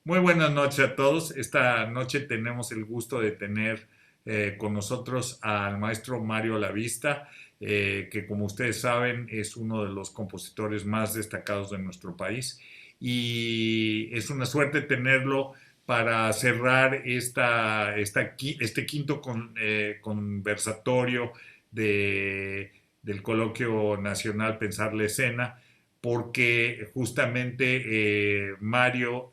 Muy buenas noches a todos. Esta noche tenemos el gusto de tener con nosotros al maestro Mario Lavista, que como ustedes saben es uno de los compositores más destacados de nuestro país y es una suerte tenerlo para cerrar este quinto conversatorio del Coloquio Nacional Pensar la Escena, porque justamente Mario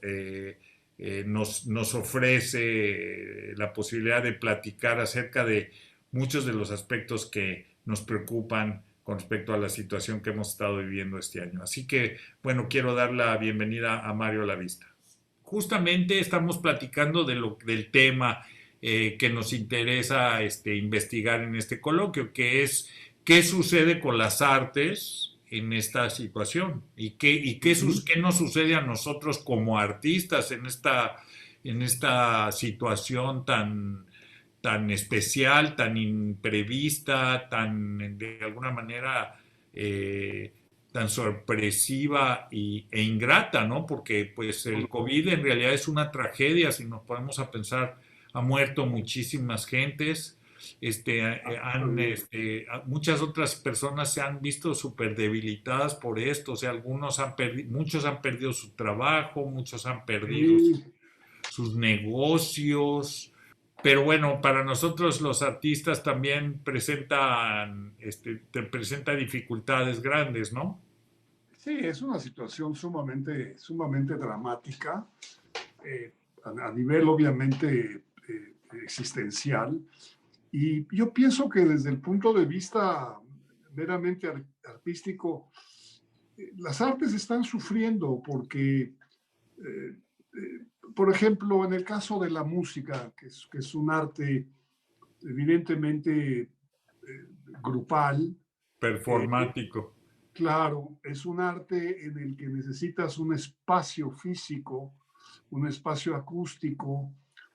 nos ofrece la posibilidad de platicar acerca de muchos de los aspectos que nos preocupan con respecto a la situación que hemos estado viviendo este año. Así que, bueno, quiero dar la bienvenida a Mario Lavista. Justamente estamos platicando del tema que nos interesa investigar en este coloquio, que es qué sucede con las artes en esta situación Ujú. qué nos sucede a nosotros como artistas en esta situación tan especial, tan imprevista, de alguna manera eh, tan sorpresiva e ingrata, ¿no? Porque pues el COVID en realidad es una tragedia, si nos ponemos a pensar, ha muerto muchísimas gentes, muchas otras personas se han visto súper debilitadas por esto, o sea, muchos han perdido su trabajo, muchos han perdido Sí, sus negocios, pero bueno, para nosotros los artistas también te presenta dificultades grandes, ¿no? sí, es una situación sumamente dramática, a nivel obviamente existencial. Y yo pienso que desde el punto de vista meramente artístico, las artes están sufriendo porque, eh, por ejemplo, en el caso de la música, que es un arte evidentemente grupal. eh, Performático. Claro, es un arte en el que necesitas un espacio físico, un espacio acústico,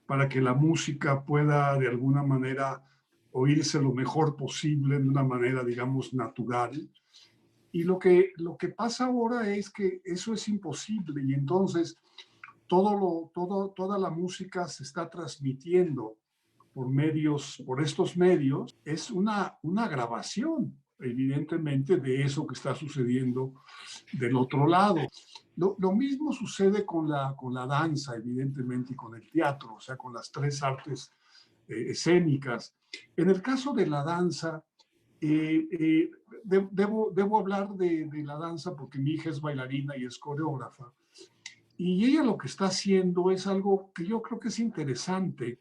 para que la música pueda de alguna manera oírse lo mejor posible, de una manera, digamos, natural. Y lo que pasa ahora es que eso es imposible y entonces toda la música se está transmitiendo por estos medios, es una grabación, evidentemente, de eso que está sucediendo del otro lado. Lo mismo sucede con la danza, evidentemente, y con el teatro, o sea, con las tres artes escénicas. En el caso de la danza, eh, eh, debo hablar de la danza porque mi hija es bailarina y es coreógrafa. Y ella lo que está haciendo es algo que yo creo que es interesante,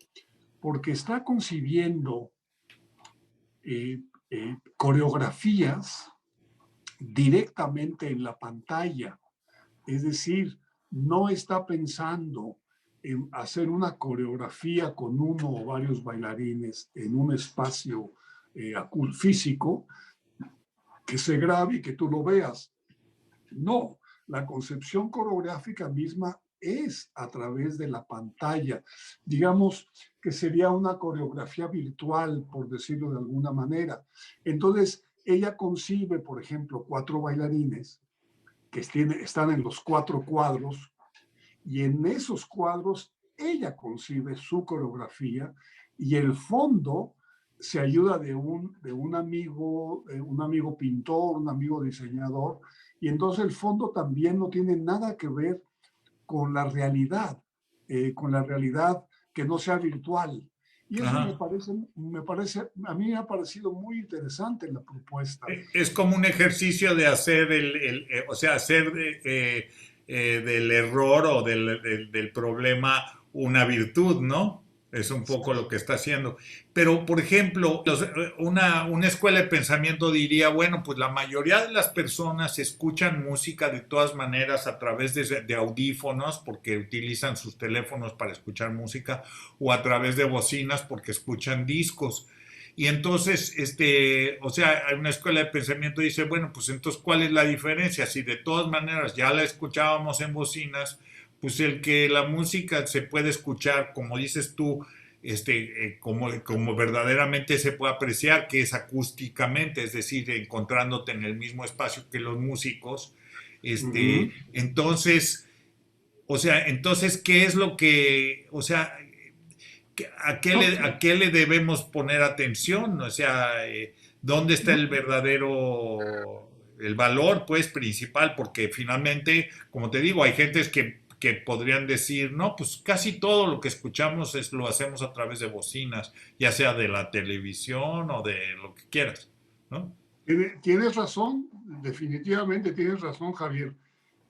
porque está concibiendo coreografías directamente en la pantalla. Es decir, no está pensando en hacer una coreografía con uno o varios bailarines en un espacio físico que se grabe y que tú lo veas. No, la concepción coreográfica misma es a través de la pantalla. Digamos que sería una coreografía virtual, por decirlo de alguna manera. Entonces, ella concibe, por ejemplo, cuatro bailarines que están en los cuatro cuadros y en esos cuadros ella concibe su coreografía y el fondo se ayuda un amigo pintor, un amigo diseñador, y entonces el fondo también no tiene nada que ver con la realidad que no sea virtual. Y eso Ajá. a mí me ha parecido muy interesante la propuesta. Es como un ejercicio de hacer o sea, hacer del error o del problema una virtud, ¿no? Es un poco lo que está haciendo. Pero, por ejemplo, una escuela de pensamiento diría, bueno, pues la mayoría de las personas escuchan música de todas maneras a través de audífonos porque utilizan sus teléfonos para escuchar música o a través de bocinas porque escuchan discos. Y entonces, o sea, hay una escuela de pensamiento que dice, bueno, pues entonces, ¿cuál es la diferencia? Si de todas maneras ya la escuchábamos en bocinas, pues el que la música se puede escuchar, como dices tú, como verdaderamente se puede apreciar, que es acústicamente, es decir, encontrándote en el mismo espacio que los músicos, Uh -huh. entonces o sea, entonces, ¿qué es lo que, o sea, No, a qué le debemos poner atención? O sea, ¿dónde está no, el verdadero, el valor, pues, principal? Porque finalmente, como te digo, hay gentes que podrían decir, no, pues casi todo lo que escuchamos lo hacemos a través de bocinas, ya sea de la televisión o de lo que quieras, ¿no? tienes razón, definitivamente tienes razón, Javier.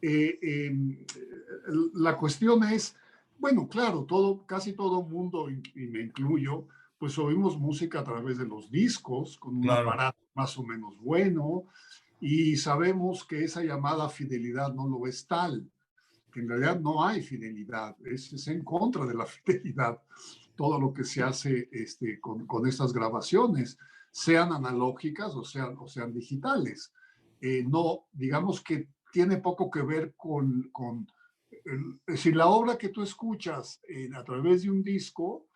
Eh, eh, la cuestión es, bueno, claro, casi todo mundo, y me incluyo, pues oímos música a través de los discos, con un Claro, aparato más o menos bueno, y sabemos que esa llamada fidelidad no lo es tal, que en realidad no hay fidelidad, es en contra de la fidelidad todo lo que se hace con estas grabaciones, sean analógicas o sean digitales. No, digamos que tiene poco que ver es decir, la obra que tú escuchas a través de un disco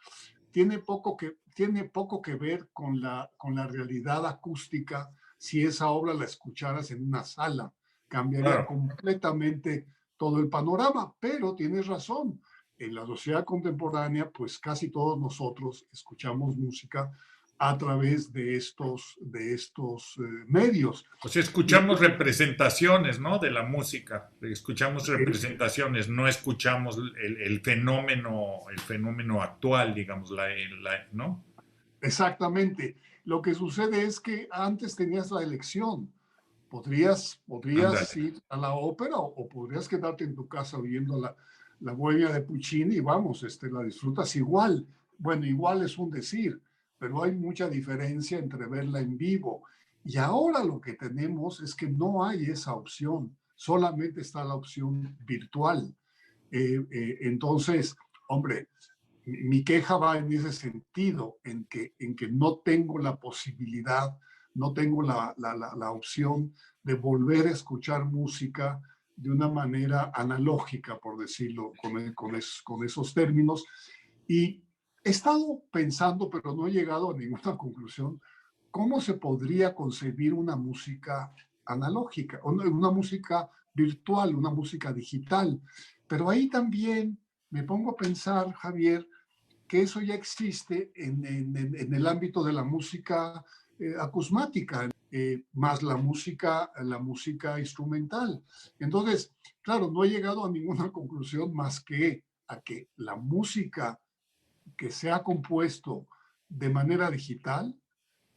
tiene poco que ver con la realidad acústica si esa obra la escucharas en una sala. Cambiaría claro. completamente todo el panorama, pero tienes razón. En la sociedad contemporánea, pues casi todos nosotros escuchamos música a través de estos medios. O sea, Y, escuchamos representaciones, ¿no? De la música, escuchamos eh, representaciones, no escuchamos el fenómeno actual, digamos, ¿no? Exactamente. Lo que sucede es que antes tenías la elección. Podrías Ándale. ir a la ópera o podrías quedarte en tu casa oyendo la Bohemia de Puccini y vamos, la disfrutas igual. Bueno, igual es un decir, pero hay mucha diferencia entre verla en vivo. Y ahora lo que tenemos es que no hay esa opción, solamente está la opción virtual. Entonces, hombre, mi queja va en ese sentido, en que no tengo la posibilidad, no tengo la opción de volver a escuchar música de una manera analógica, por decirlo con esos términos. Y he estado pensando, pero no he llegado a ninguna conclusión, cómo se podría concebir una música analógica, una música virtual, una música digital. Pero ahí también me pongo a pensar, Javier, que eso ya existe en el ámbito de la música acusmática, más la música instrumental. Entonces, claro, no he llegado a ninguna conclusión más que a que la música que se ha compuesto de manera digital,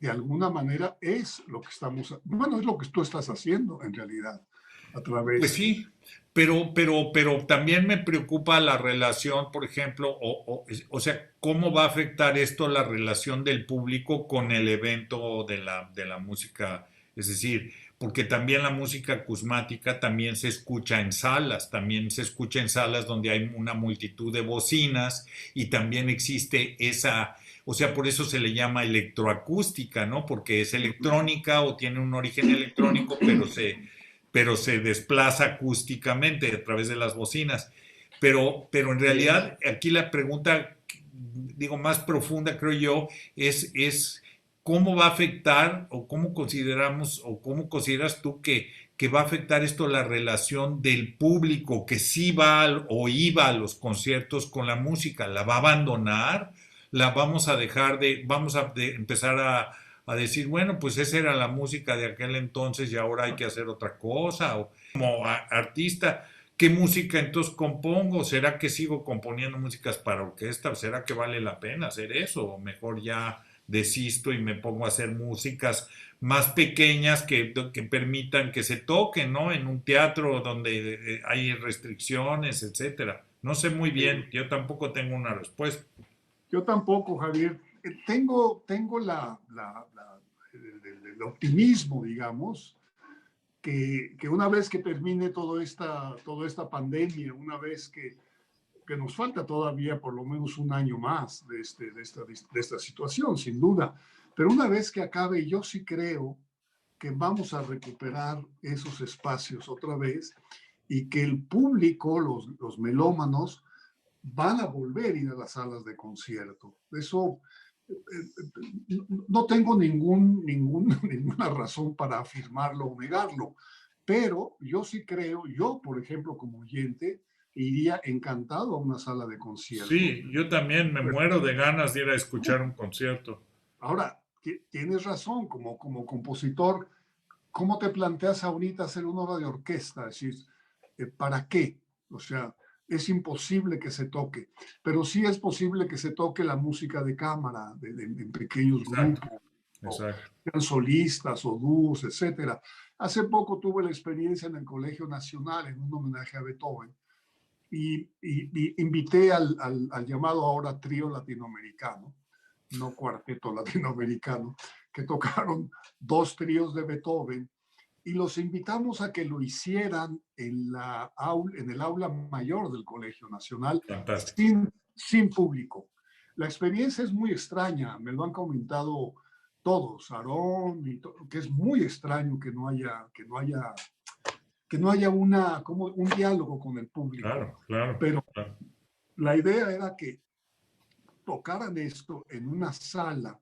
de alguna manera es lo que bueno, es lo que tú estás haciendo en realidad, a Pues través. sí, pero también me preocupa la relación, por ejemplo, o sea, cómo va a afectar esto la relación del público con el evento de la música. Es decir, porque también la música acusmática también se escucha en salas, también se escucha en salas donde hay una multitud de bocinas y también existe esa, o sea, por eso se le llama electroacústica, ¿no? Porque es electrónica o tiene un origen electrónico, pero se desplaza acústicamente a través de las bocinas. Pero en realidad aquí la pregunta, digo, más profunda, creo yo, es cómo va a afectar o cómo consideramos o cómo consideras tú que va a afectar esto la relación del público que sí va o iba a los conciertos con la música. ¿La va a abandonar? ¿La vamos a dejar vamos a empezar a decir, bueno, pues esa era la música de aquel entonces y ahora hay que hacer otra cosa? O como artista, ¿qué música entonces compongo? ¿Será que sigo componiendo músicas para orquesta? ¿Será que vale la pena hacer eso? ¿O mejor ya desisto y me pongo a hacer músicas más pequeñas que permitan que se toquen, ¿no? En un teatro donde hay restricciones, etcétera. No sé muy bien, yo tampoco tengo una respuesta. Yo tampoco, Javier. Tengo el optimismo, digamos, que una vez que termine toda esta pandemia, una vez que nos falta todavía por lo menos un año más de esta situación, sin duda, pero una vez que acabe, yo sí creo que vamos a recuperar esos espacios otra vez y que el público, los melómanos, van a volver a ir a las salas de concierto. Eso no tengo ninguna razón para afirmarlo o negarlo, pero yo sí creo, yo por ejemplo como oyente, iría encantado a una sala de concierto. Sí, yo también me Pero, muero de ganas de ir a escuchar un concierto. ahora, tienes razón, como compositor, ¿cómo te planteas ahorita hacer una obra de orquesta? Es decir, ¿para qué? O sea, es imposible que se toque, pero sí es posible que se toque la música de cámara en pequeños Exacto, grupos, o exacto. sean solistas o dúos, etcétera. Hace poco tuve la experiencia en el Colegio Nacional en un homenaje a Beethoven y invité al llamado ahora trío latinoamericano, no cuarteto latinoamericano, que tocaron dos tríos de Beethoven y los invitamos a que lo hicieran en el aula mayor del Colegio Nacional Fantástico. sin público. La experiencia es muy extraña, me lo han comentado todos, Aarón, que es muy extraño que no haya como un diálogo con el público, Claro, claro, pero claro. la idea era que tocaran esto en una sala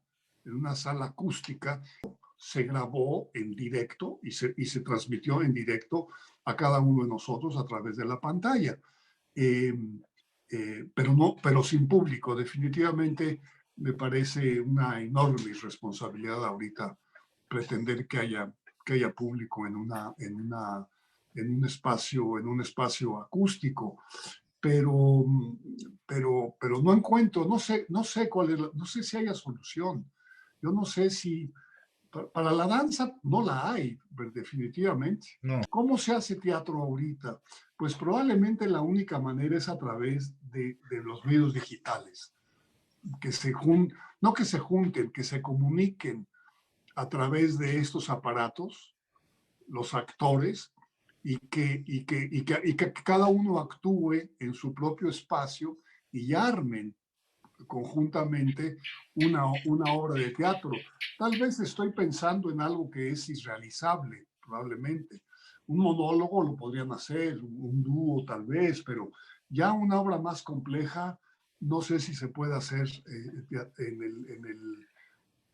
acústica, se grabó en directo y se transmitió en directo a cada uno de nosotros a través de la pantalla. Eh, pero sin público. Definitivamente me parece una enorme irresponsabilidad ahorita pretender que haya público en un espacio acústico, pero, pero no encuentro, no sé cuál es, no sé si haya solución. Yo no sé si para la danza no la hay, definitivamente. No, ¿Cómo se hace teatro ahorita? Pues probablemente la única manera es a través de los medios digitales, que no que se junten, que se comuniquen a través de estos aparatos, los actores, y que cada uno actúe en su propio espacio y armen conjuntamente una obra de teatro. Tal vez estoy pensando en algo que es irrealizable, probablemente. Un monólogo lo podrían hacer, un dúo tal vez, pero ya una obra más compleja, no sé si se puede hacer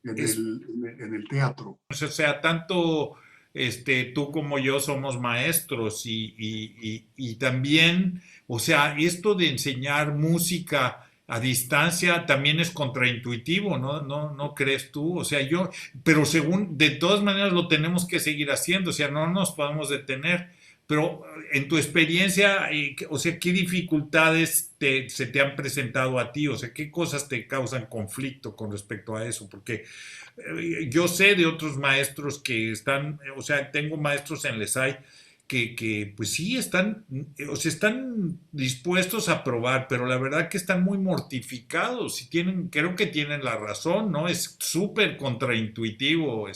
es, en el teatro. o sea, tanto tú como yo somos maestros y también, o sea, esto de enseñar música a distancia también es contraintuitivo, ¿no? ¿No crees tú? O sea, pero según, de todas maneras lo tenemos que seguir haciendo, o sea, no nos podemos detener. Pero en tu experiencia, o sea, ¿qué dificultades se te han presentado a ti? O sea, ¿qué cosas te causan conflicto con respecto a eso? Porque yo sé de otros maestros que están, o sea, tengo maestros en Lesay pues sí están, o sea, están dispuestos a probar, pero la verdad que están muy mortificados y creo que tienen la razón, ¿no? Es súper contraintuitivo,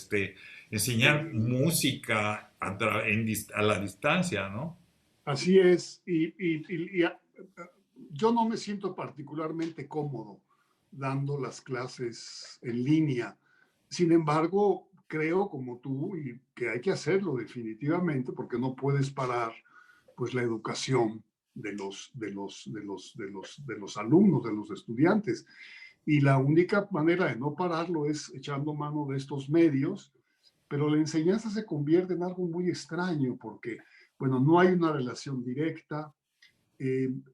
enseñar Sí, música a la distancia, ¿no? así es. Yo no me siento particularmente cómodo dando las clases en línea. Sin embargo, creo como tú y que hay que hacerlo definitivamente porque no puedes parar pues la educación de los alumnos, de los estudiantes. Y la única manera de no pararlo es echando mano de estos medios, pero la enseñanza se convierte en algo muy extraño porque, bueno, no hay una relación directa,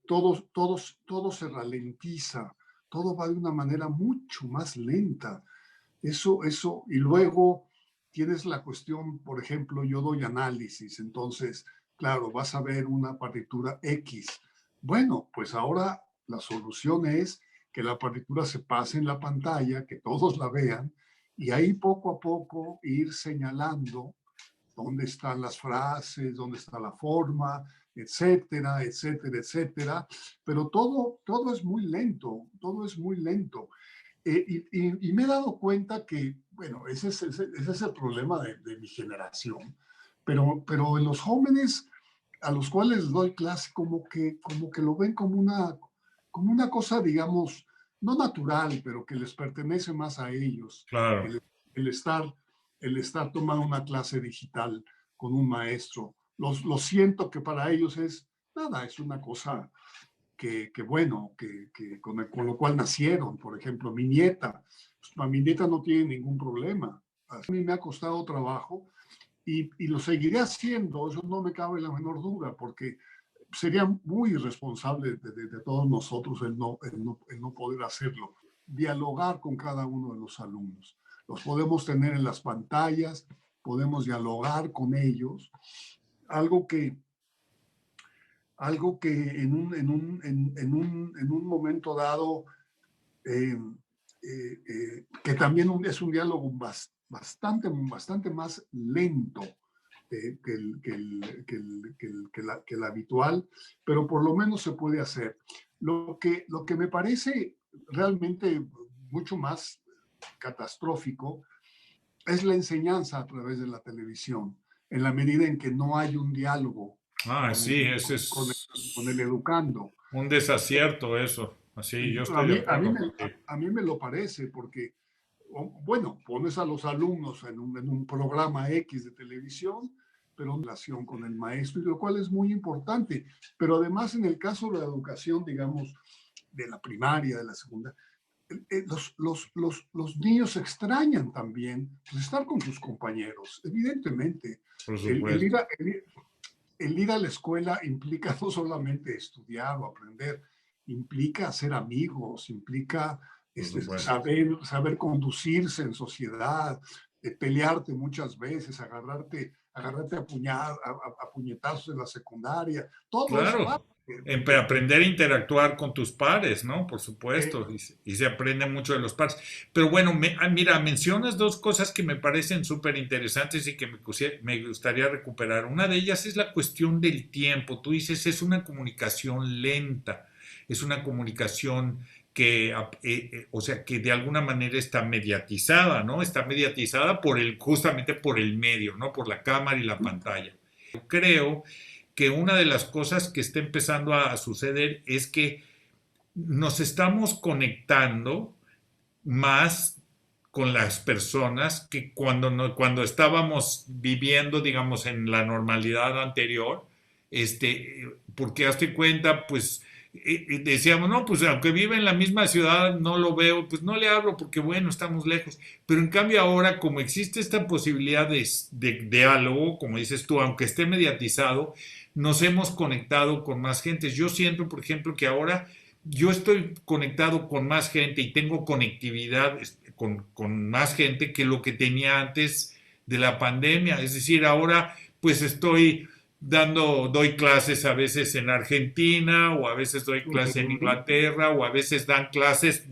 todo se ralentiza, todo va de una manera mucho más lenta. Y luego tienes la cuestión, por ejemplo, yo doy análisis, entonces, claro, vas a ver una partitura X. Bueno, pues ahora la solución es que la partitura se pase en la pantalla, que todos la vean, y ahí poco a poco ir señalando dónde están las frases, dónde está la forma, etcétera, etcétera, etcétera. Pero todo es muy lento, todo es muy lento. Y me he dado cuenta que, bueno, ese es el problema de mi generación, pero en los jóvenes a los cuales les doy clase como que lo ven como una cosa, digamos, no natural, pero que les pertenece más a ellos, Claro. el, el estar, el estar tomando una clase digital con un maestro. Lo siento que para ellos es nada, es una cosa bueno, con lo cual nacieron. Por ejemplo, mi nieta, pues, mi nieta no tiene ningún problema. A mí me ha costado trabajo y lo seguiré haciendo, eso no me cabe la menor duda, porque sería muy irresponsable de todos nosotros el no poder hacerlo. Dialogar con cada uno de los alumnos. Los podemos tener en las pantallas, podemos dialogar con ellos. Algo que, algo que en un momento dado, eh, que también es un diálogo bastante más lento que el habitual, pero por lo menos se puede hacer. Lo que me parece realmente mucho más catastrófico es la enseñanza a través de la televisión, en la medida en que no hay un diálogo Ah, con sí, el, ese con el es educando. un desacierto eso. Así, yo estoy de acuerdo contigo. A mí me lo parece, porque, bueno, pones a los alumnos en un programa X de televisión, pero en relación con el maestro, y lo cual es muy importante. Pero además, en el caso de la educación, digamos, de la primaria, de la secundaria, los niños extrañan también pues, estar con sus compañeros, evidentemente. Por El ir supuesto, el ir a la escuela implica no solamente estudiar o aprender, implica hacer amigos, implica por supuesto. saber conducirse en sociedad, pelearte muchas veces, agarrarte a puñetazos en la secundaria, todo eso va. Claro, aprender a interactuar con tus pares, ¿no? Por Eh, supuesto, y se aprende mucho de los pares. Pero bueno, mira, mencionas dos cosas que me parecen súper interesantes y que me gustaría recuperar. Una de ellas es la cuestión del tiempo. Tú dices, es una comunicación lenta, es una comunicación que, o sea, que de alguna manera está mediatizada, ¿no? Está mediatizada justamente por el medio, ¿no? Por la cámara y la pantalla. Yo creo que una de las cosas que está empezando a suceder es que nos estamos conectando más con las personas que cuando estábamos viviendo, digamos, en la normalidad anterior, porque hazte cuenta, pues decíamos, no, pues aunque vive en la misma ciudad, no lo veo, pues no le hablo porque bueno, estamos lejos. Pero en cambio ahora, como existe esta posibilidad de diálogo, como dices tú, aunque esté mediatizado, nos hemos conectado con más gente. Yo siento, por ejemplo, que ahora yo estoy conectado con más gente y tengo conectividad con más gente que lo que tenía antes de la pandemia. Es decir, ahora pues doy clases a veces en Argentina o a veces doy clases en Inglaterra o a veces dan clases,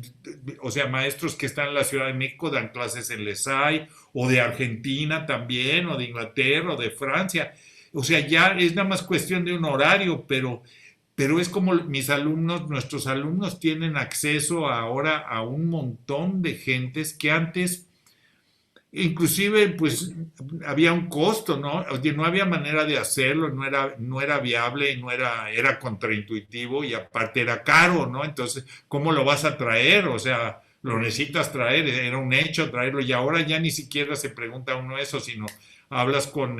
o sea, maestros que están en la Ciudad de México dan clases en LESAI o de Argentina también o de Inglaterra o de Francia. O sea, ya es nada más cuestión de un horario, pero es como nuestros alumnos tienen acceso ahora a un montón de gentes que antes, inclusive, pues había un costo, ¿no? O sea, no había manera de hacerlo, no era viable, era contraintuitivo y aparte era caro, ¿no? Entonces, ¿cómo lo vas a traer? O sea, lo necesitas traer, era un hecho traerlo y ahora ya ni siquiera se pregunta uno eso, sino hablas con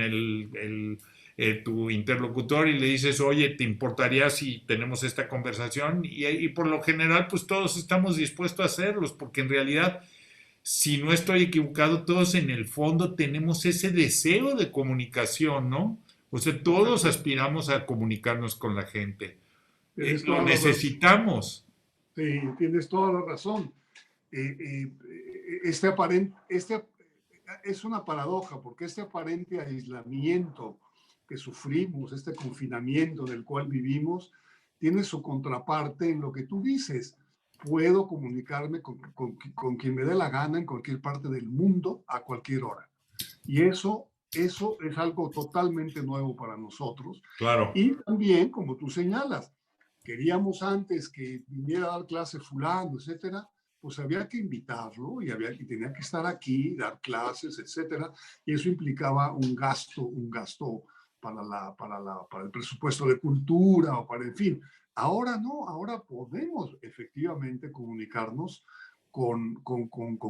tu interlocutor y le dices, oye, ¿te importaría si tenemos esta conversación? Y por lo general, pues todos estamos dispuestos a hacerlos, porque en realidad, si no estoy equivocado, todos en el fondo tenemos ese deseo de comunicación, ¿no? O sea, todos aspiramos a comunicarnos con la gente. Tienes Lo toda la razón. necesitamos. Sí, tienes toda la razón. Este aparente, es una paradoja, porque este aparente aislamiento que sufrimos, este confinamiento del cual vivimos, tiene su contraparte en lo que tú dices. Puedo comunicarme con quien me dé la gana en cualquier parte del mundo a cualquier hora. Y eso es algo totalmente nuevo para nosotros. Claro. Y también, como tú señalas, queríamos antes que viniera a dar clase fulano, etcétera, pues había que invitarlo y tenía que estar aquí, dar clases, etcétera, y eso implicaba un gasto para el presupuesto de cultura o para, en fin. Ahora no, ahora podemos efectivamente comunicarnos con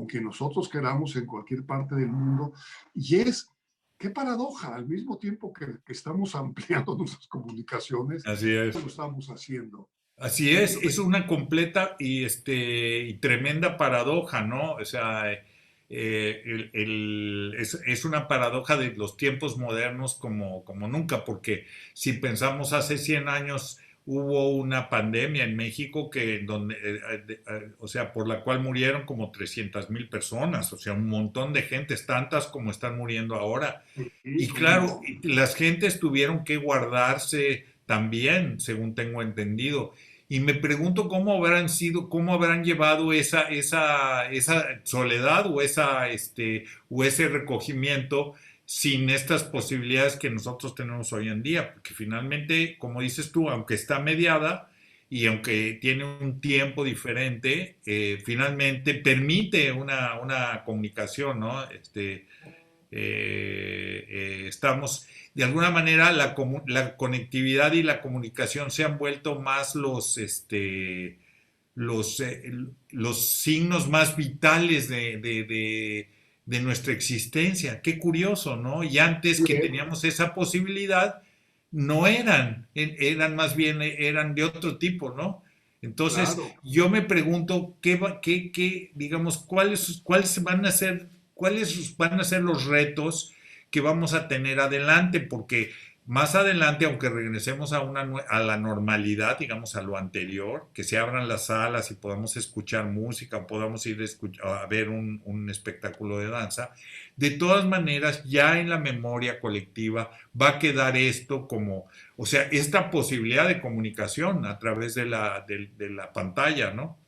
quien nosotros queramos en cualquier parte del mundo. Y qué paradoja, al mismo tiempo que estamos ampliando nuestras comunicaciones, Así es. lo estamos haciendo. Así es una completa y tremenda paradoja, ¿no? O sea, es una paradoja de los tiempos modernos como nunca, porque si pensamos hace 100 años hubo una pandemia en México o sea, por la cual murieron como 300,000 personas, o sea, un montón de gentes, tantas como están muriendo ahora. Sí, Y fue un claro, montón. las gentes tuvieron que guardarse también, según tengo entendido. Y me pregunto cómo habrán llevado esa soledad o ese recogimiento sin estas posibilidades que nosotros tenemos hoy en día. Porque finalmente, como dices tú, aunque está mediada y aunque tiene un tiempo diferente, finalmente permite una comunicación, ¿no? Estamos, de alguna manera, la conectividad y la comunicación se han vuelto más los, eh, los signos más vitales de nuestra existencia. Qué curioso, ¿no? Y antes Sí, que teníamos esa posibilidad, no eran más bien, eran de otro tipo, ¿no? Entonces, claro. yo me pregunto digamos, cuáles van a ser los retos que vamos a tener adelante, porque más adelante, aunque regresemos a la normalidad, digamos a lo anterior, que se abran las salas y podamos escuchar música o podamos ir a ver un espectáculo de danza, de todas maneras ya en la memoria colectiva va a quedar esto como, o sea, esta posibilidad de comunicación a través de la pantalla, ¿no?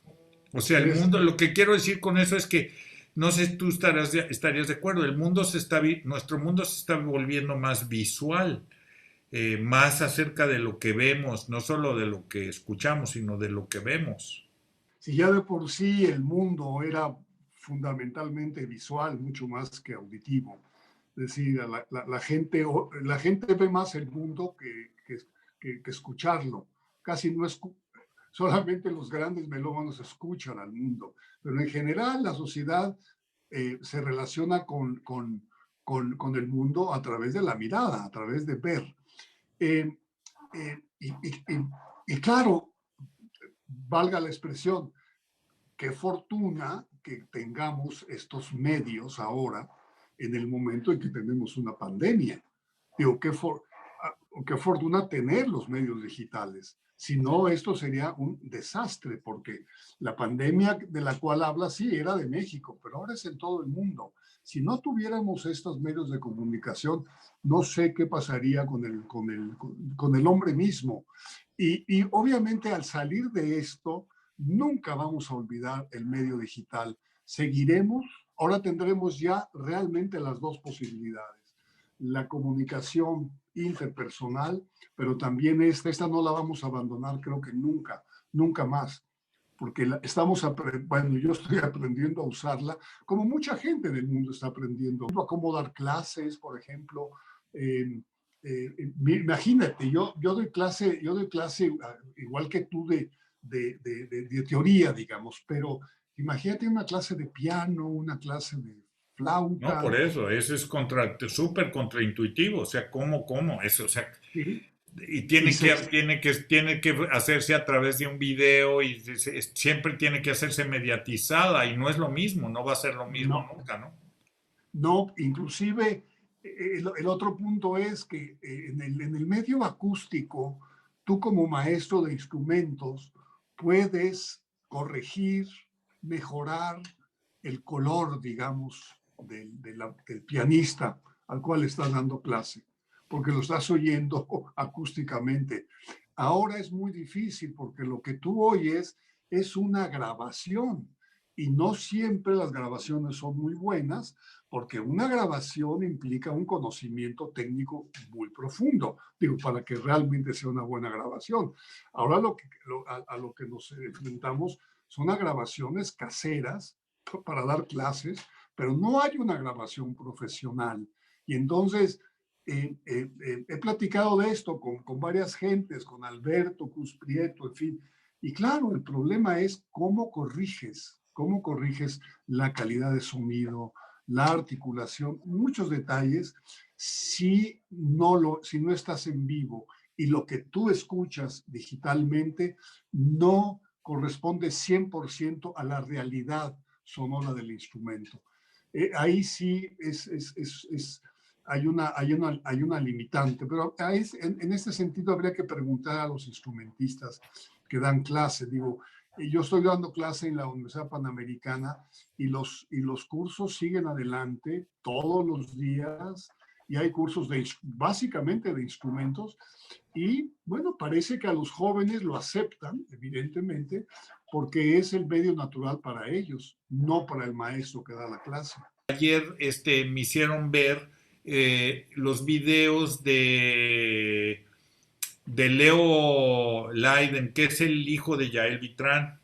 O sea, el Es, mundo, lo que quiero decir con eso es que no sé si tú estarías de acuerdo, nuestro mundo se está volviendo más visual, más acerca de lo que vemos, no solo de lo que escuchamos, sino de lo que vemos. si ya de por sí el mundo era fundamentalmente visual, mucho más que auditivo. Es decir, la gente ve más el mundo que escucharlo. Casi no es, solamente los grandes melómanos escuchan al mundo, pero en general la sociedad se relaciona con el mundo a través de la mirada, a través de ver. Eh, y claro, valga la expresión, qué fortuna que tengamos estos medios ahora en el momento en que tenemos una pandemia. Digo, qué fortuna tener los medios digitales. Si no, esto sería un desastre, porque la pandemia de la cual habla, sí, era de México, pero ahora es en todo el mundo. Si no tuviéramos estos medios de comunicación, no sé qué pasaría con el hombre mismo. Y obviamente al salir de esto, nunca vamos a olvidar el medio digital. Seguiremos, ahora tendremos ya realmente las dos posibilidades. La comunicación interpersonal, pero también esta no la vamos a abandonar, creo que nunca, nunca más, porque bueno, yo estoy aprendiendo a usarla, como mucha gente del mundo está aprendiendo a cómo dar clases, por ejemplo. Imagínate, yo doy clase igual que tú de teoría, digamos, pero imagínate una clase de piano, una clase de No, flauta. por eso es súper contraintuitivo, o sea, ¿cómo? Eso, o sea, ¿Sí? y Y tiene que hacerse a través de un video y siempre tiene que hacerse mediatizada y no es lo mismo, no va a ser lo mismo no, nunca, ¿no? no, inclusive el otro punto es que en el medio acústico, tú como maestro de instrumentos puedes corregir, mejorar el color, digamos, del pianista al cual estás dando clase, porque lo estás oyendo acústicamente. Ahora es muy difícil porque lo que tú oyes es una grabación y no siempre las grabaciones son muy buenas porque una grabación implica un conocimiento técnico muy profundo, digo, para que realmente sea una buena grabación. Ahora a lo que nos enfrentamos son a grabaciones caseras para dar clases, pero no hay una grabación profesional. Y entonces he platicado de esto con varias gentes, con Alberto, Cruz Prieto, en fin. Y claro, el problema es cómo corriges la calidad de sonido, la articulación, muchos detalles, si no estás en vivo y lo que tú escuchas digitalmente no corresponde 100% a la realidad sonora del instrumento. ahí sí hay una limitante, pero en este sentido habría que preguntar a los instrumentistas que dan clase. Digo, yo estoy dando clase en la Universidad Panamericana y los cursos siguen adelante todos los días y hay cursos básicamente de instrumentos y bueno, parece que a los jóvenes lo aceptan, evidentemente, porque es el medio natural para ellos, no para el maestro que da la clase. Ayer me hicieron ver los videos de Leo Leiden, que es el hijo de Yael Vitrán.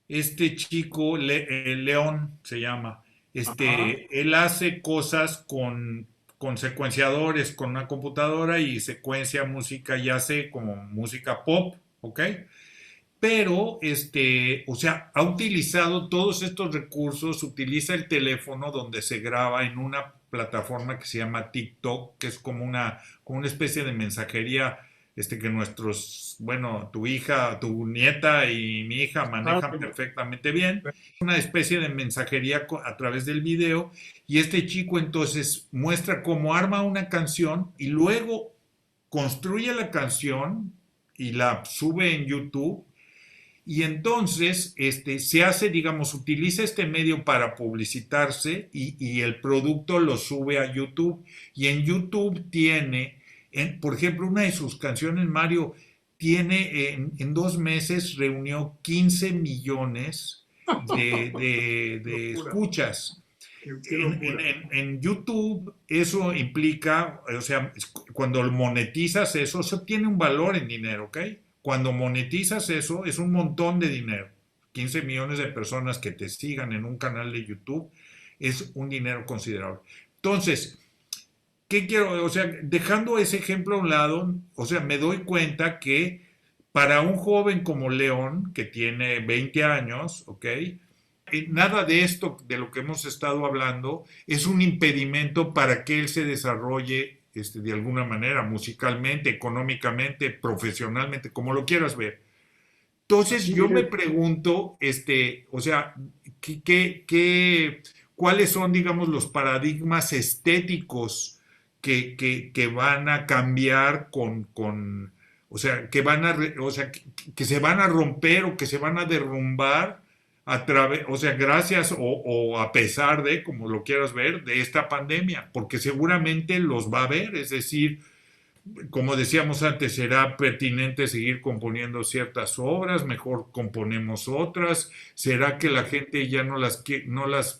Este chico, León se llama, Ajá. él hace cosas con secuenciadores, con una computadora y secuencia música y hace como música pop, ¿ok? Pero, o sea, ha utilizado todos estos recursos, utiliza el teléfono donde se graba en una plataforma que se llama TikTok, que es como una especie de mensajería, que nuestros, bueno, tu hija, tu nieta y mi hija Ah, manejan perfectamente bien, una especie de mensajería a través del video, y este chico entonces muestra cómo arma una canción y luego construye la canción y la sube en YouTube y entonces se hace, digamos, utiliza este medio para publicitarse y el producto lo sube a YouTube. Y en YouTube tiene, por ejemplo, una de sus canciones, Mario, tiene en 2 meses reunió 15 millones qué de locura, escuchas. qué locura. En YouTube eso implica, o sea, cuando monetizas eso, eso tiene un valor en dinero, ¿ok? Cuando monetizas eso, es un montón de dinero. 15 millones de personas que te sigan en un canal de YouTube es un dinero considerable. Entonces, ¿qué quiero? O sea, dejando ese ejemplo a un lado, o sea, me doy cuenta que para un joven como León, que tiene 20 años, ¿ok? Nada de esto, de lo que hemos estado hablando, es un impedimento para que él se desarrolle de alguna manera, musicalmente, económicamente, profesionalmente, como lo quieras ver. Entonces Así yo me es. pregunto, o sea, ¿cuáles son, digamos, los paradigmas estéticos que van a cambiar o sea, o sea, que se van a romper o que se van a derrumbar a través, o sea, gracias o a pesar de, como lo quieras ver, de esta pandemia? Porque seguramente los va a ver, es decir, como decíamos antes, será pertinente seguir componiendo ciertas obras, mejor componemos otras, será que la gente ya no las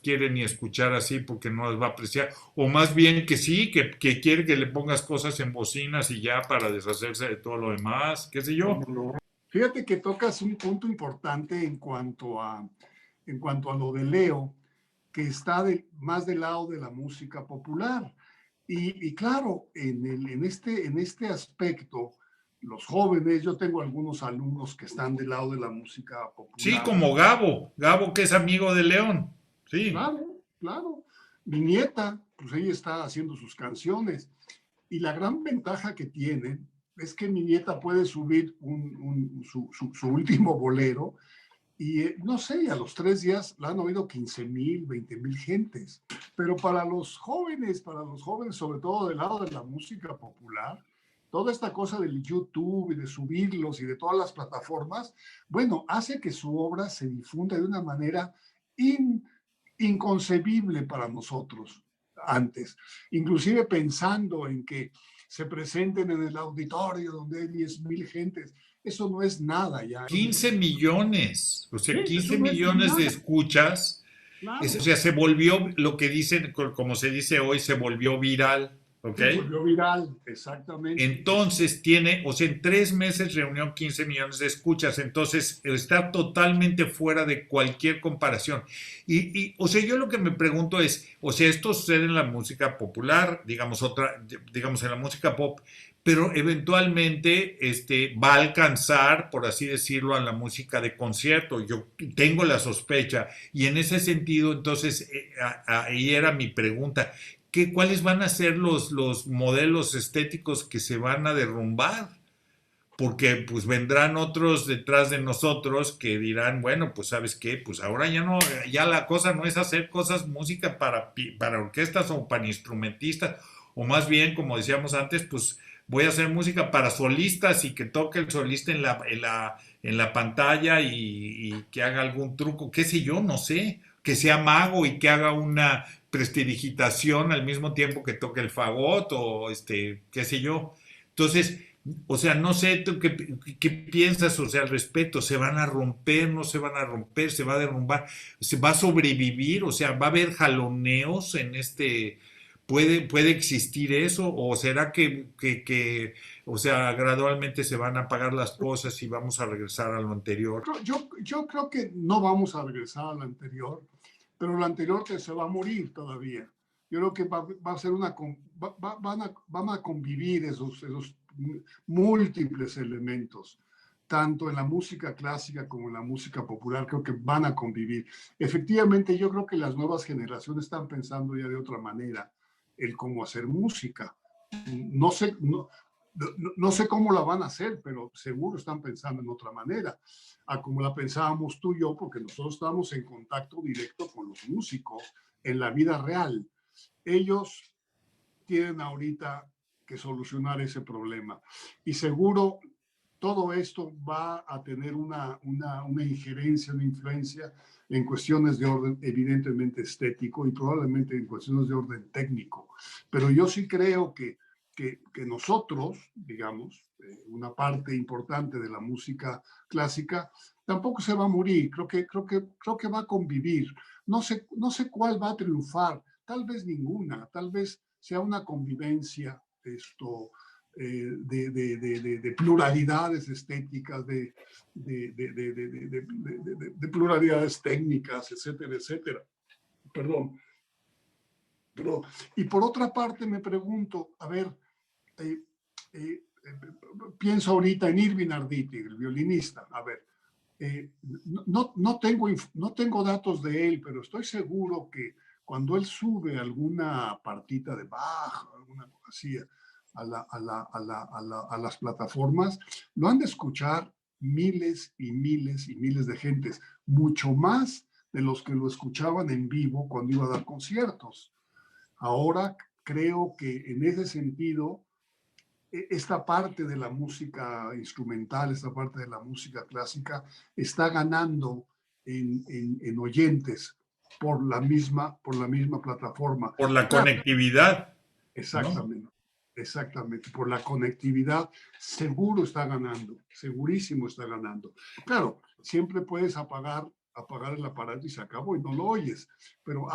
quiere ni escuchar así porque no las va a apreciar, o más bien que sí, que quiere que le pongas cosas en bocinas y ya para deshacerse de todo lo demás, qué sé yo. ¿Cómo no? Fíjate que tocas un punto importante en cuanto a lo de Leo, que está más del lado de la música popular. Y claro, en este aspecto, los jóvenes, yo tengo algunos alumnos que están del lado de la música Sí, popular. como Gabo que es amigo de León, sí. Claro, claro. Mi nieta, pues ella está haciendo sus canciones. Y la gran ventaja que tiene es que mi nieta puede subir su último bolero y no sé, a los 3 días la han oído 15,000, 20,000 gentes. Pero para los jóvenes, sobre todo del lado de la música popular, toda esta cosa del YouTube y de subirlos y de todas las plataformas, bueno, hace que su obra se difunda de una manera in, inconcebible para nosotros antes, inclusive pensando en que se presenten en el auditorio donde hay 10,000 gentes. Eso no es nada ya. 15 millones, o Sí, sea, eso 15 no es millones de nada. escuchas. O Claro, sea, se volvió lo que dicen, como se dice hoy, se volvió viral, ¿ok? se volvió viral, exactamente. Entonces tiene, o sea, en 3 meses reunió 15 millones de escuchas, entonces está totalmente fuera de cualquier comparación. O sea, yo lo que me pregunto es, o sea, esto sucede en la música popular, digamos en la música pop, pero eventualmente va a alcanzar, por así decirlo, a la música de concierto. Yo tengo la sospecha, y en ese sentido, entonces, ahí era mi pregunta. ¿Cuáles van a ser los modelos estéticos que se van a derrumbar? porque pues vendrán otros detrás de nosotros que dirán, bueno, pues sabes qué, pues ahora ya no, ya la cosa no es hacer cosas, música para orquestas o para instrumentistas, o más bien, como decíamos antes, pues voy a hacer música para solistas y que toque el solista en la pantalla y que haga algún truco, qué sé yo, no sé, que sea mago y que haga una prestidigitación al mismo tiempo que toque el fagot o qué sé yo. Entonces, o sea, no sé tú qué piensas, o sea, al respecto, ¿se van a romper, no se van a romper, se va a derrumbar, se va a sobrevivir, o sea, va a haber jaloneos en puede existir eso, o será o sea, gradualmente se van a apagar las cosas y vamos a regresar a lo anterior? Yo creo que no vamos a regresar a lo anterior, pero lo anterior se va a morir todavía. Yo creo que va a ser van a convivir esos múltiples elementos, tanto en la música clásica como en la música popular, creo que van a convivir. Efectivamente, yo creo que las nuevas generaciones están pensando ya de otra manera el cómo hacer música. No sé, no sé cómo la van a hacer, pero seguro están pensando en otra manera, a como la pensábamos tú y yo, porque nosotros estábamos en contacto directo con los músicos en la vida real. Ellos tienen ahorita que solucionar ese problema. Y seguro todo esto va a tener una injerencia, una influencia en cuestiones de orden evidentemente estético y probablemente en cuestiones de orden técnico. Pero yo sí creo que nosotros, digamos, una parte importante de la música clásica, tampoco se va a morir, creo que va a convivir. No sé cuál va a triunfar, tal vez ninguna, tal vez sea una convivencia de pluralidades estéticas, de pluralidades técnicas, etcétera, etcétera. Perdón. Pero, y por otra parte me pregunto, a ver, eh, eh, pienso ahorita en Irving Arditi, el violinista, a ver, no tengo datos de él, pero estoy seguro que cuando él sube alguna partita de Bach, alguna cosa así, a las plataformas, lo han de escuchar miles y miles y miles de gentes, mucho más de los que lo escuchaban en vivo cuando iba a dar conciertos. Ahora creo que en ese sentido, esta parte de la música instrumental, esta parte de la música clásica, está ganando en oyentes por la misma plataforma. Por la Claro, conectividad, ¿no? exactamente, exactamente. Por la conectividad, seguro está ganando, segurísimo está ganando. Claro, siempre puedes apagar el aparato y se acabó y no lo oyes, pero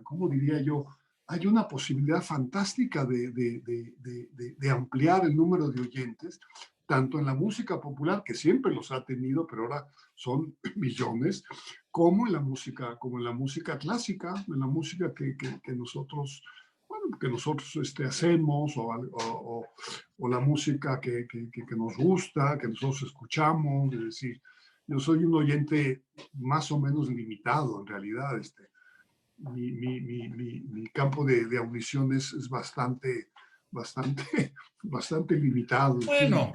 ¿cómo diría yo? Hay una posibilidad fantástica de ampliar el número de oyentes, tanto en la música popular, que siempre los ha tenido, pero ahora son millones, como en la música clásica, en la música que nosotros, bueno, que nosotros hacemos, o la música que nos gusta, que nosotros escuchamos. Es decir, yo soy un oyente más o menos limitado en realidad. Mi campo de audición es bastante, bastante limitado. En fin. Bueno,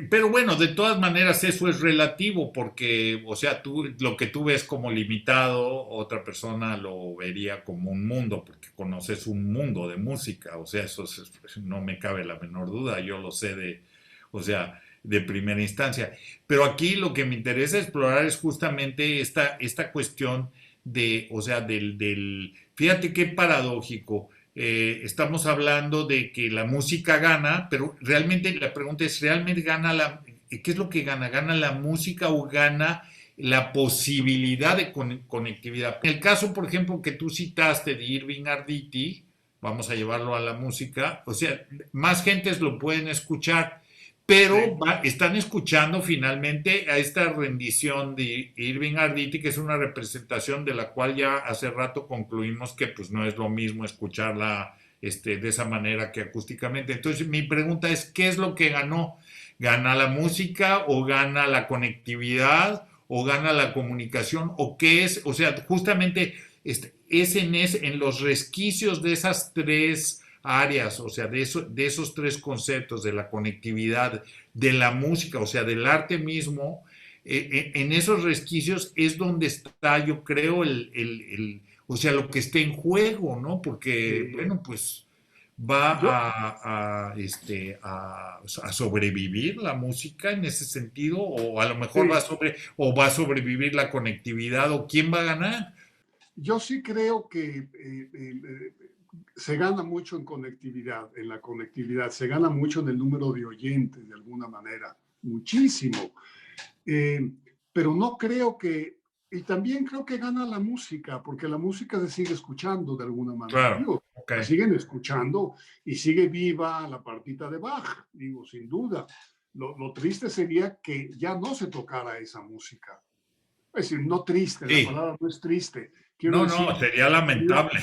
pero bueno, de todas maneras eso es relativo porque, o sea, lo que tú ves como limitado, otra persona lo vería como un mundo, porque conoces un mundo de música, o sea, no me cabe la menor duda, yo lo sé o sea, de primera instancia. Pero aquí lo que me interesa explorar es justamente esta cuestión o sea, fíjate qué paradójico. Estamos hablando de que la música gana, pero realmente la pregunta es, ¿realmente qué es lo que gana? ¿Gana la música o gana la posibilidad de conectividad? En el caso, por ejemplo, que tú citaste de Irving Arditi, vamos a llevarlo a la música, o sea, más gentes lo pueden escuchar, pero Sí. están escuchando finalmente a esta rendición de Irving Arditi, que es una representación de la cual ya hace rato concluimos que pues no es lo mismo escucharla de esa manera que acústicamente. Entonces mi pregunta es, ¿qué es lo que ganó? ¿Gana la música o gana la conectividad o gana la comunicación o qué es? O sea, justamente es en los resquicios de esas tres áreas, o sea, de esos tres conceptos, de la conectividad, de la música, o sea, del arte mismo, en esos resquicios es donde está, yo creo, o sea, lo que está en juego, ¿no? Porque, Eh, bueno, pues va yo, a sobrevivir la música en ese sentido, o a lo mejor sí, o va a sobrevivir la conectividad, o quién va a ganar. yo sí creo que se gana mucho en conectividad, en la conectividad, se gana mucho en el número de oyentes, de alguna manera, muchísimo. Eh, pero no creo que, y también creo que gana la música, porque la música se sigue escuchando de alguna manera. Claro, Digo, ok. la siguen escuchando y sigue viva la partita de Bach, digo, sin duda. Lo triste sería que ya no se tocara esa música. Es decir, no triste, la Sí, palabra no es triste. Quiero no, decir, no, sería sería, lamentable.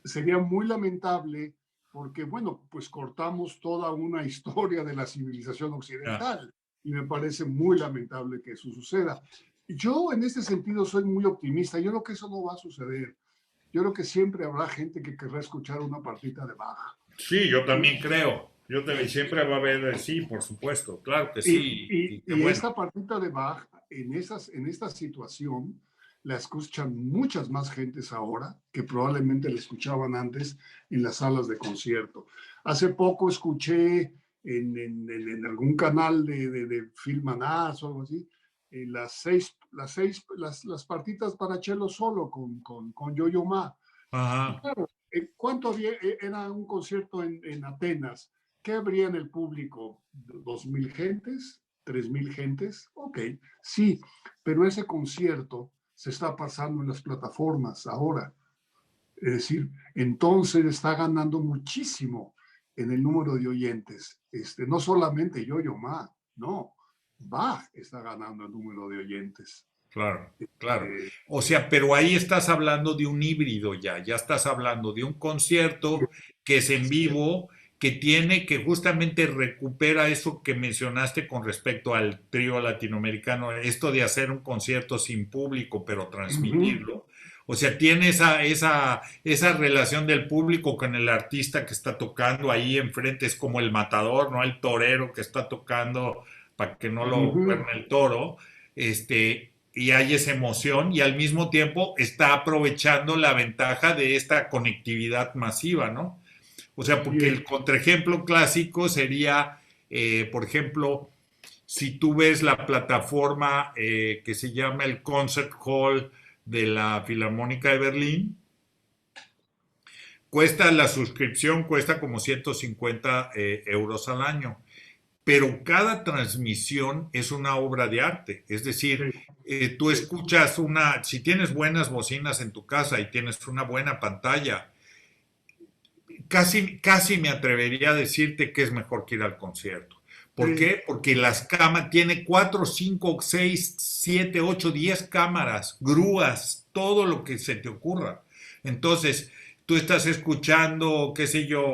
sería muy lamentable porque, bueno, pues cortamos toda una historia de la civilización Ya. occidental y me parece muy lamentable que eso suceda. Yo en este sentido soy muy optimista. Yo creo que eso no va a suceder. Yo creo que siempre habrá gente que querrá escuchar una partita de Bach. Sí, yo también creo. Siempre va a haber, sí, por supuesto, claro que sí, y qué Y bueno. esta partita de Bach, en esta situación, la escuchan muchas más gentes ahora que probablemente la escuchaban antes en las salas de concierto. Hace poco escuché en algún canal de Filmanaz o algo así, las partitas para cello solo con Yo-Yo Ma. Y Ajá, claro, ¿cuánto había? Era un concierto en Atenas. ¿Qué habría en el público? ¿2.000 gentes? ¿3.000 gentes? Ok, sí, pero ese concierto se está pasando en las plataformas ahora. Es decir, entonces está ganando muchísimo en el número de oyentes. No solamente Yo-Yo Ma, no, Bach está ganando el número de oyentes. claro, claro. Eh, O sea, pero ahí estás hablando de un híbrido ya estás hablando de un concierto que es en vivo, que justamente recupera eso que mencionaste con respecto al trío latinoamericano, esto de hacer un concierto sin público, pero uh-huh, transmitirlo. O sea, tiene esa relación del público con el artista que está tocando ahí enfrente, es como el matador, ¿no? El torero que está tocando para que no lo uh-huh. cuerne el toro. Y hay esa emoción y al mismo tiempo está aprovechando la ventaja de esta conectividad masiva, ¿no? O sea, Así porque es. el contraejemplo clásico sería, por ejemplo, si tú ves la plataforma que se llama el Concert Hall de la Filarmónica de Berlín, cuesta la suscripción, cuesta como 150 euros al año, pero cada transmisión es una obra de arte. Es decir, Sí, tú sí. escuchas si tienes buenas bocinas en tu casa y tienes una buena pantalla, casi me atrevería a decirte que es mejor que ir al concierto. ¿Por Sí, qué? Porque las cámaras, tiene 4, 5, 6, 7, 8, 10 cámaras, grúas, todo lo que se te ocurra. Entonces, tú estás escuchando, qué sé yo,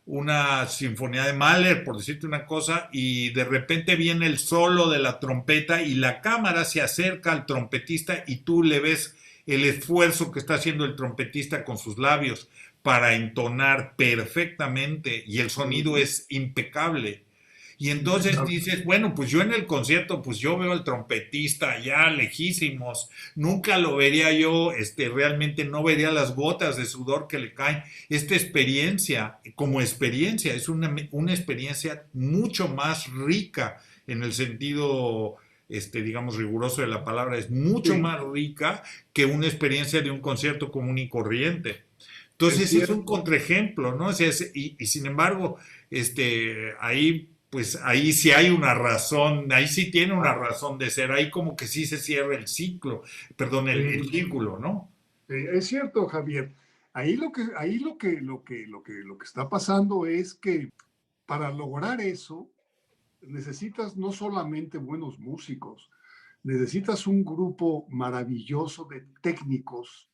una sinfonía de Mahler, por decirte una cosa, y de repente viene el solo de la trompeta y la cámara se acerca al trompetista y tú le ves el esfuerzo que está haciendo el trompetista con sus labios para entonar perfectamente y el sonido ujú, es impecable. Y entonces impecable. dices, bueno, pues yo en el concierto, pues yo veo al trompetista allá lejísimos, nunca lo vería yo, realmente no vería las gotas de sudor que le caen. Esta experiencia, como experiencia, es una experiencia mucho más rica en el sentido, digamos, riguroso de la palabra, es mucho Sí, más rica que una experiencia de un concierto común y corriente. es Entonces es un cierto. contraejemplo, ¿no? O sea, y sin embargo, ahí, pues ahí sí hay una razón, ahí sí tiene una Ah, razón de ser, ahí como que sí se cierra el ciclo, perdón, el sí, círculo, ¿no? es cierto, Javier. Lo que está pasando es que para lograr eso necesitas no solamente buenos músicos, necesitas un grupo maravilloso de técnicos,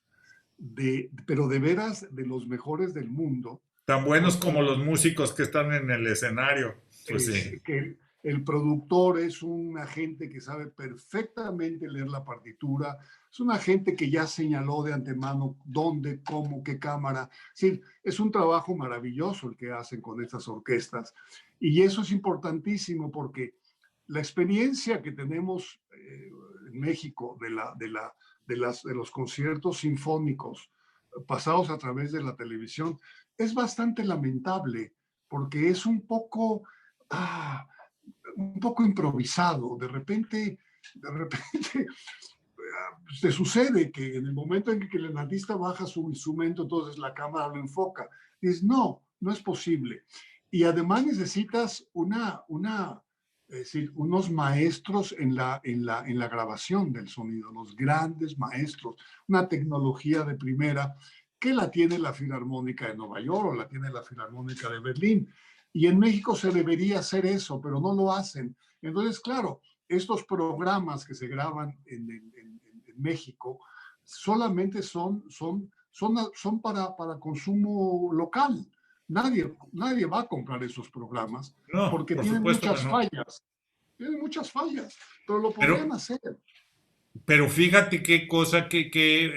pero de veras de los mejores del mundo, Tan buenos porque como los músicos que están en el escenario, pues es sí, que El productor es un agente que sabe perfectamente leer la partitura, es un agente que ya señaló de antemano dónde, cómo, qué cámara. Sí, es un trabajo maravilloso el que hacen con estas orquestas. Y eso es importantísimo porque la experiencia que tenemos en México de los conciertos sinfónicos pasados a través de la televisión es bastante lamentable porque es un poco improvisado. De repente te sucede que en el momento en que el artista baja su instrumento, entonces la cámara lo enfoca. Dices, no, no es posible. Y además necesitas es decir, unos maestros en la grabación del sonido, los grandes maestros, una tecnología de primera que la tiene la Filarmónica de Nueva York o la tiene la Filarmónica de Berlín. Y en México se debería hacer eso, pero no lo hacen. Entonces, claro, estos programas que se graban en México solamente son para consumo local. Nadie va a comprar esos programas No, porque por supuesto que no. tienen muchas fallas, pero lo Pero, podrían hacer. pero fíjate qué cosa que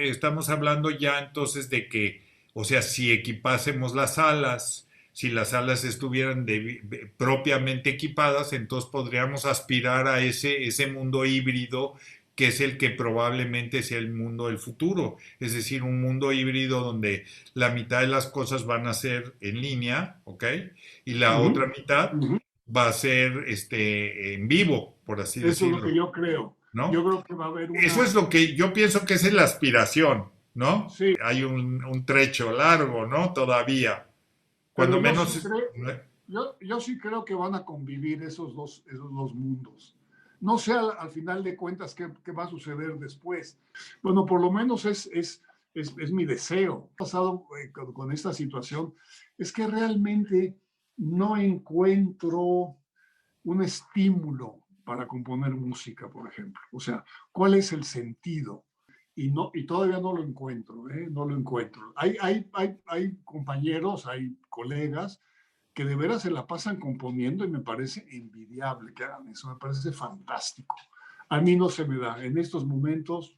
estamos hablando ya entonces de que, o sea, si equipásemos las salas, si las salas estuvieran propiamente equipadas, entonces podríamos aspirar a ese mundo híbrido que es el que probablemente sea el mundo del futuro. Es decir, un mundo híbrido donde la mitad de las cosas van a ser en línea, ¿ok? Y la Uh otra -huh, mitad uh -huh. va a ser en vivo, por así Eso es lo decirlo, que yo creo. Yo ¿no? creo que va a haber Eso es lo que yo pienso que es la aspiración, ¿no? sí, Hay un trecho largo, ¿no? Todavía. pero Cuando menos, yo sí creo que van a convivir esos dos mundos. No sé al final de cuentas qué va a suceder después. Bueno, por lo menos es mi deseo. Pasado con esta situación es que realmente no encuentro un estímulo para componer música, por ejemplo. O sea, ¿cuál es el sentido? Y todavía no lo encuentro, ¿eh? No lo encuentro. Hay compañeros, hay colegas que de veras se la pasan componiendo y me parece envidiable que hagan eso, me parece fantástico. A mí no se me da. En estos momentos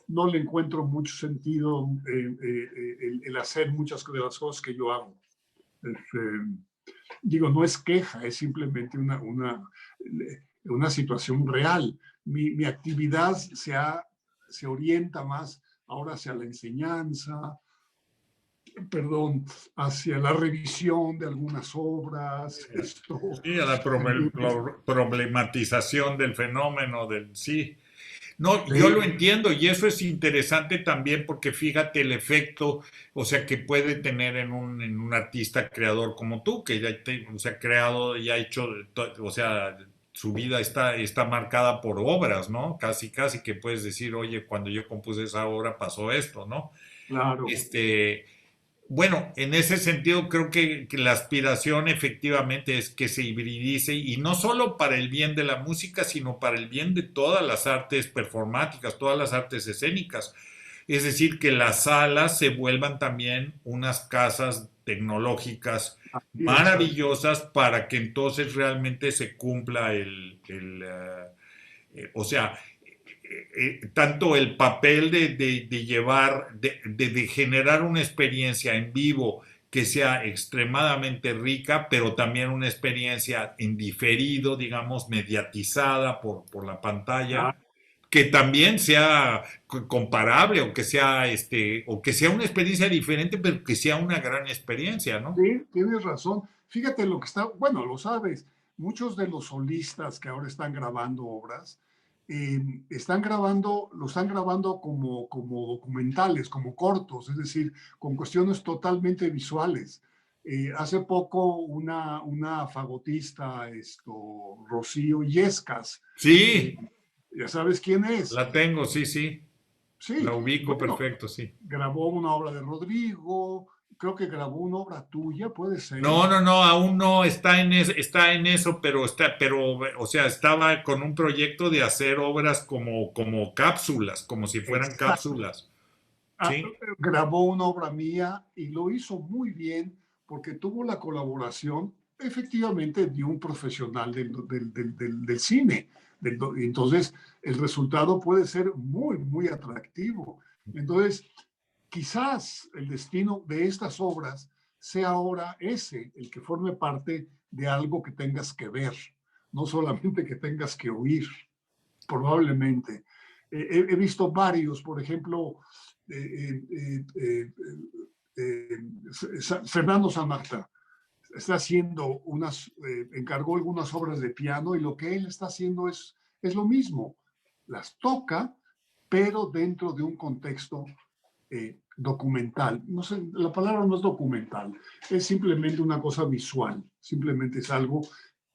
no le encuentro mucho sentido el hacer muchas de las cosas que yo hago. Este, digo, no es queja, es simplemente una situación real. Mi actividad se orienta más ahora hacia la enseñanza, perdón, hacia la revisión de algunas obras, esto, sí, a la problematización del fenómeno del sí. No, yo lo entiendo y eso es interesante también porque fíjate el efecto, o sea, que puede tener en un artista creador como tú, que ya o sea, creado, ya ha hecho, o sea, su vida está marcada por obras, ¿no? Casi, casi que puedes decir, oye, cuando yo compuse esa obra pasó esto, ¿no? claro. Este, bueno, en ese sentido creo que la aspiración efectivamente es que se hibridice y no solo para el bien de la música, sino para el bien de todas las artes performáticas, todas las artes escénicas. Es decir, que las salas se vuelvan también unas casas tecnológicas Así es, maravillosas para que entonces realmente se cumpla o sea, tanto el papel de llevar, de generar una experiencia en vivo que sea extremadamente rica, pero también una experiencia en diferido, digamos, mediatizada por la pantalla, que también sea comparable o que sea una experiencia diferente, pero que sea una gran experiencia, ¿no? sí, tienes razón. Fíjate lo que está, bueno, lo sabes, muchos de los solistas que ahora están grabando obras, lo están grabando como documentales, como cortos, es decir, con cuestiones totalmente visuales. Hace poco una fagotista, Rocío Yescas, eh, Sí, ya sabes quién es. la tengo, sí, sí, la Sí, ubico bueno, perfecto, sí. grabó una obra de Rodrigo, creo que grabó una obra tuya, puede ser. No, no, no, aún no está en eso, pero, o sea, estaba con un proyecto de hacer obras como cápsulas, como si fueran Exacto. cápsulas, ¿sí? Grabó una obra mía y lo hizo muy bien porque tuvo la colaboración. efectivamente de un profesional del cine. Entonces, el resultado puede ser muy, muy atractivo. Entonces, quizás el destino de estas obras sea ahora ese, el que forme parte de algo que tengas que ver, no solamente que tengas que oír, probablemente. He visto varios, por ejemplo, eh, eh, eh, Fernando San Marta está haciendo encargó algunas obras de piano y lo que él está haciendo es lo mismo. Las toca, pero dentro de un contexto documental. No sé, la palabra no es documental, es simplemente una cosa visual, simplemente es algo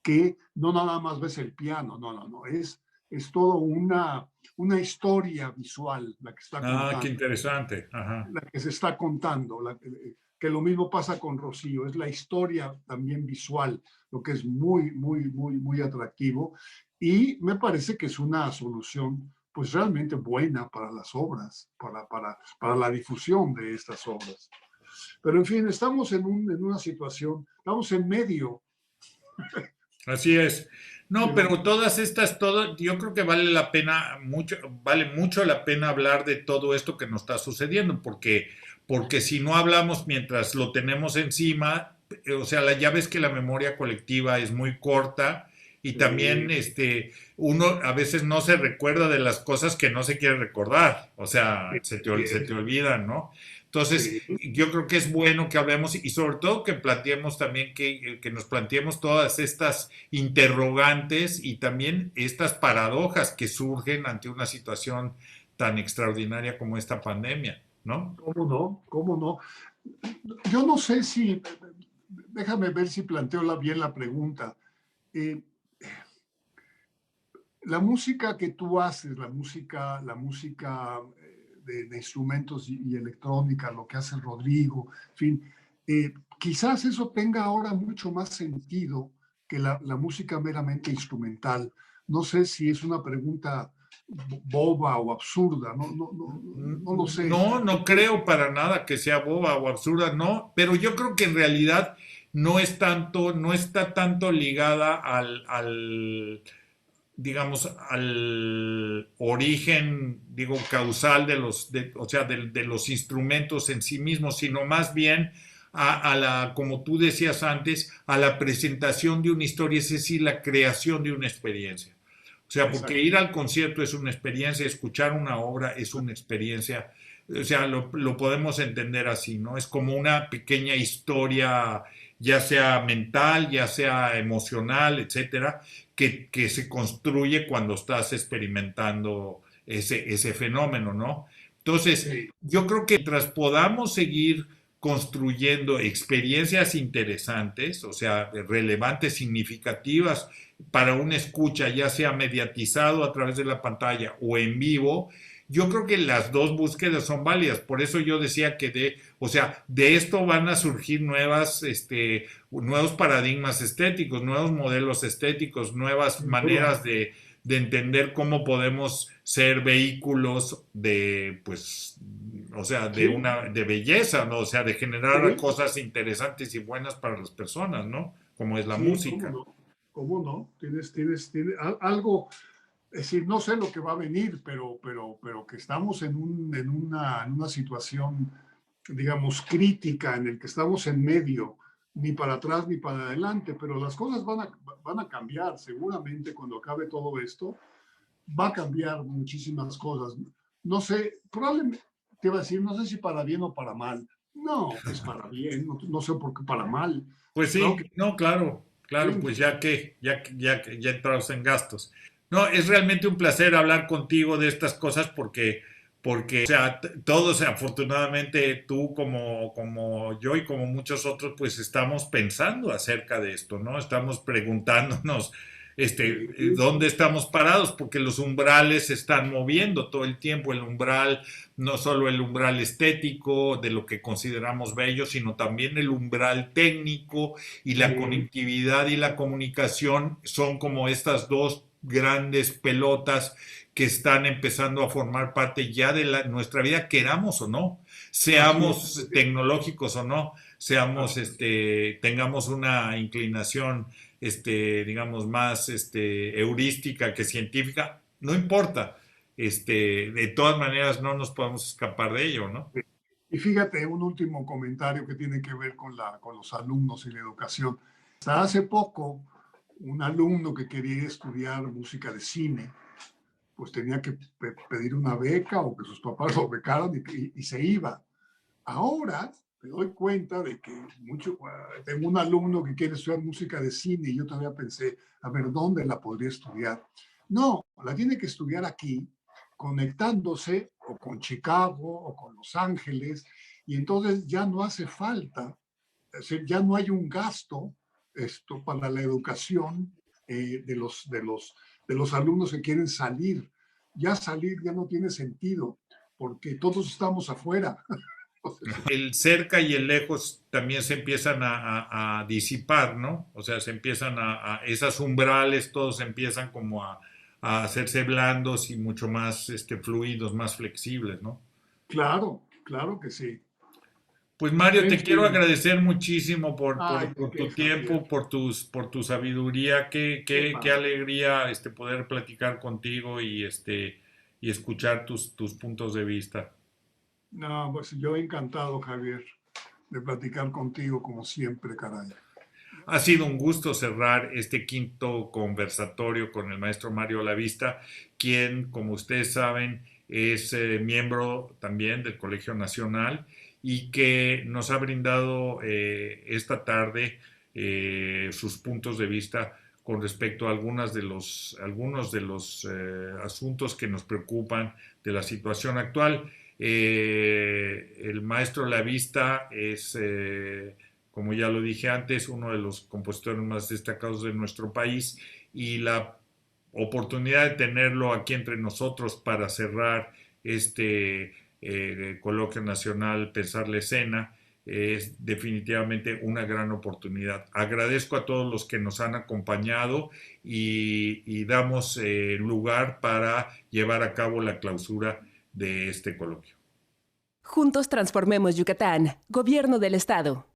que no nada más ves el piano, no, es todo una historia visual la que está Ah, qué contando, interesante. Ajá. la que se está contando, que lo mismo pasa con Rocío, es la historia también visual, lo que es muy, muy, muy, muy atractivo y me parece que es una solución pues realmente buena para las obras, para la difusión de estas obras. Pero en fin, estamos en una situación, estamos en medio Así es. de No, lo pero todas estas, todo, yo creo que vale la pena mucho, vale mucho la pena hablar de todo esto que nos está sucediendo, porque si no hablamos mientras lo tenemos encima, o sea, ya ves que la memoria colectiva es muy corta y también uno a veces no se recuerda de las cosas que no se quiere recordar, o sea, se te olvidan, ¿no? Entonces, sí, yo creo que es bueno que hablemos y sobre todo que planteemos también que nos planteemos todas estas interrogantes y también estas paradojas que surgen ante una situación tan extraordinaria como esta pandemia, ¿no? ¿cómo no? ¿Cómo no? Yo no sé si, déjame ver si planteo bien la pregunta. Eh, la música que tú haces, la música de instrumentos y electrónica, lo que hace Rodrigo, en fin, quizás eso tenga ahora mucho más sentido que la música meramente instrumental. No sé si es una pregunta boba o absurda, no lo sé. No, no creo para nada que sea boba o absurda, no, pero yo creo que en realidad no es tanto, no está tanto ligada digamos, al origen, digo, causal de o sea, de los instrumentos en sí mismos, sino más bien como tú decías antes, a la presentación de una historia, es decir, la creación de una experiencia. O sea, porque Exacto. ir al concierto es una experiencia, escuchar una obra es una experiencia, o sea, lo podemos entender así, ¿no? Es como una pequeña historia, ya sea mental, ya sea emocional, etcétera, que se construye cuando estás experimentando ese fenómeno, ¿no? Entonces, Sí, yo creo que mientras podamos seguir construyendo experiencias interesantes, o sea, relevantes, significativas para una escucha, ya sea mediatizado a través de la pantalla o en vivo, yo creo que las dos búsquedas son válidas. Por eso yo decía que o sea, de esto van a surgir nuevos paradigmas estéticos, nuevos modelos estéticos, nuevas seguro. maneras de entender cómo podemos ser vehículos de, pues, o sea, Sí, de belleza, ¿no? O sea, de generar sí, cosas interesantes y buenas para las personas, ¿no? Como es la sí, cómo música. no, cómo no. Tienes algo, es decir, no sé lo que va a venir, pero que estamos en una situación, digamos, crítica, en el que estamos en medio, ni para atrás ni para adelante, pero las cosas van a cambiar seguramente cuando acabe todo esto, va a cambiar muchísimas cosas. No sé, probablemente, te iba a decir, no sé si para bien o para mal. No, es para bien, no sé por qué para mal. Pues Claro sí, que no, claro, claro, bien. pues ya entrados en gastos. No, es realmente un placer hablar contigo de estas cosas porque, o sea, todos, afortunadamente, tú como yo y como muchos otros, pues estamos pensando acerca de esto, ¿no? Estamos preguntándonos, Sí, dónde estamos parados, porque los umbrales se están moviendo todo el tiempo, el umbral, no solo el umbral estético de lo que consideramos bello, sino también el umbral técnico y la sí, conectividad y la comunicación son como estas dos grandes pelotas que están empezando a formar parte ya de nuestra vida, queramos o no, así es. seamos tecnológicos o no. seamos, tengamos una inclinación, digamos, más heurística que científica, no importa. De todas maneras no nos podemos escapar de ello, ¿no? Y fíjate, un último comentario que tiene que ver con los alumnos y la educación. Hasta hace poco, un alumno que quería estudiar música de cine, pues tenía que pedir una beca o que sus papás lo becaran y se iba. Ahora me doy cuenta de que tengo un alumno que quiere estudiar música de cine y yo todavía pensé, a ver, ¿dónde la podría estudiar? No, la tiene que estudiar aquí, conectándose o con Chicago o con Los Ángeles, y entonces ya no hace falta, es decir, ya no hay un gasto para la educación de los alumnos que quieren salir. Ya salir ya no tiene sentido, porque todos estamos afuera. El cerca y el lejos también se empiezan a disipar, ¿no? O sea, se empiezan esas umbrales, todos empiezan como a hacerse blandos y mucho más fluidos, más flexibles, ¿no? Claro, claro que sí. Pues Mario, En te quiero fin. agradecer muchísimo Ay, ¿de por qué, tu Javier? tiempo, por tu sabiduría. Qué Qué padre. alegría poder platicar contigo y escuchar tus puntos de vista. No, pues yo encantado, Javier, de platicar contigo como siempre, caray. Ha sido un gusto cerrar este quinto conversatorio con el maestro Mario Lavista, quien, como ustedes saben, es miembro también del Colegio Nacional y que nos ha brindado esta tarde sus puntos de vista con respecto a algunos de los asuntos que nos preocupan de la situación actual. El maestro Lavista es como ya lo dije antes, uno de los compositores más destacados de nuestro país y la oportunidad de tenerlo aquí entre nosotros para cerrar coloquio nacional Pensar la Escena es definitivamente una gran oportunidad. Agradezco a todos los que nos han acompañado y damos lugar para llevar a cabo la clausura de este coloquio. Juntos transformemos Yucatán. Gobierno del Estado.